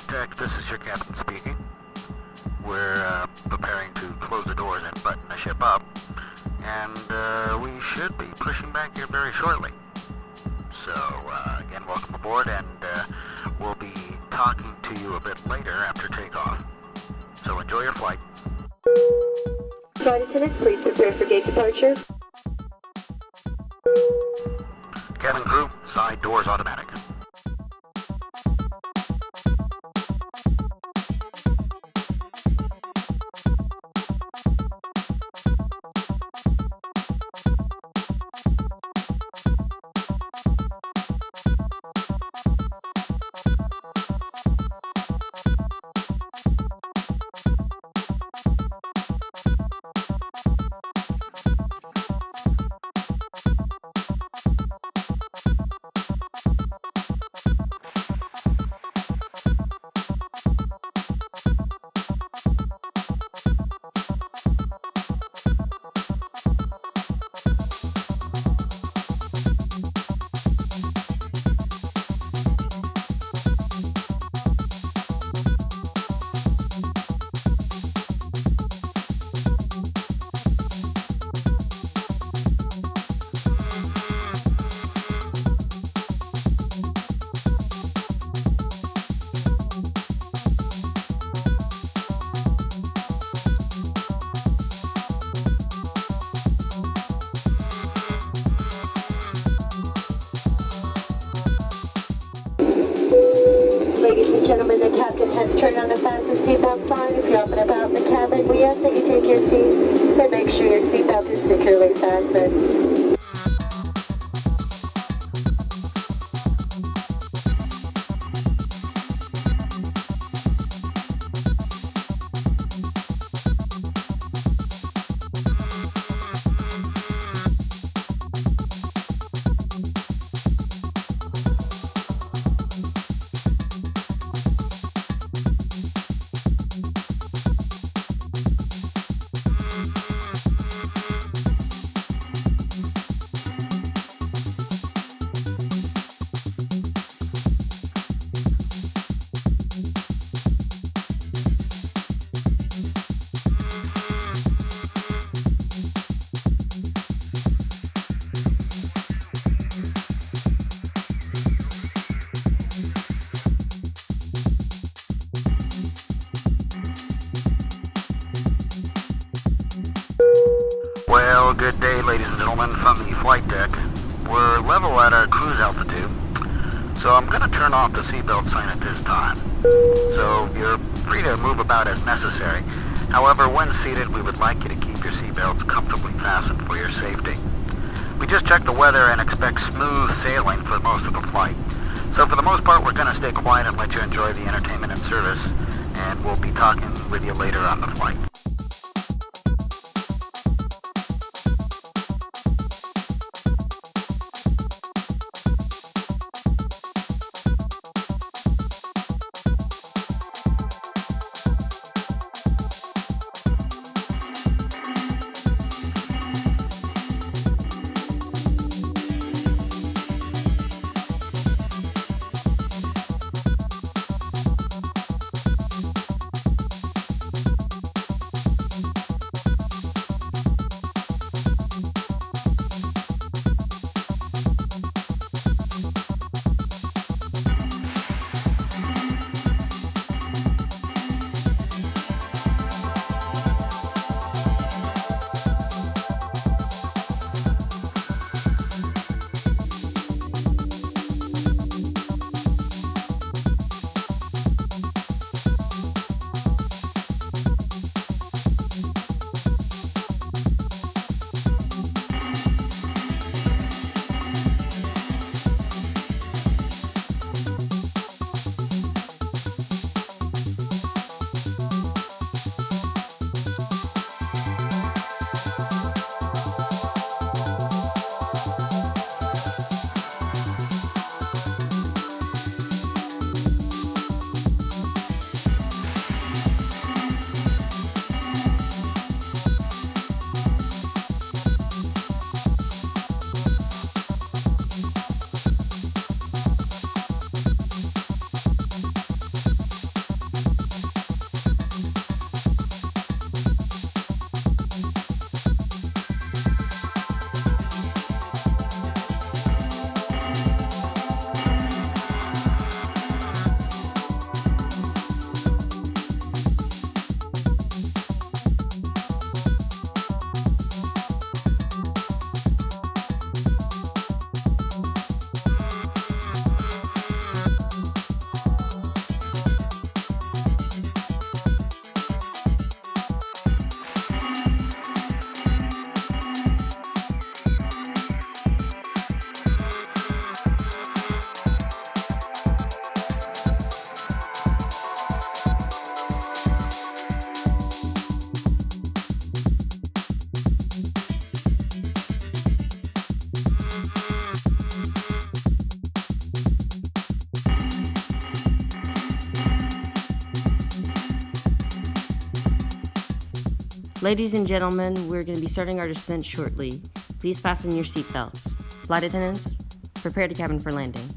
Deck, this is your captain speaking. We're preparing to close the doors and button the ship up, and we should be pushing back here very shortly. So, again, welcome aboard, and we'll be talking to you a bit later after takeoff. So enjoy your flight. Flight attendants, please prepare for gate departure. Cabin crew, side doors automatic. Ladies and gentlemen, the captain has turned on the fasten seatbelt sign. If you're up and about in the cabin, we ask that you take your seat and make sure your seatbelt is securely fastened. Well, good day, ladies and gentlemen, from the flight deck. We're level at our cruise altitude, so I'm going to turn off the seatbelt sign at this time. So you're free to move about as necessary. However, when seated, we would like you to keep your seatbelts comfortably fastened for your safety. We just checked the weather and expect smooth sailing for most of the flight. So for the most part, we're going to stay quiet and let you enjoy the entertainment and service, and we'll be talking with you later on the flight. Ladies and gentlemen, we're going to be starting our descent shortly. Please fasten your seatbelts. Flight attendants, prepare to cabin for landing.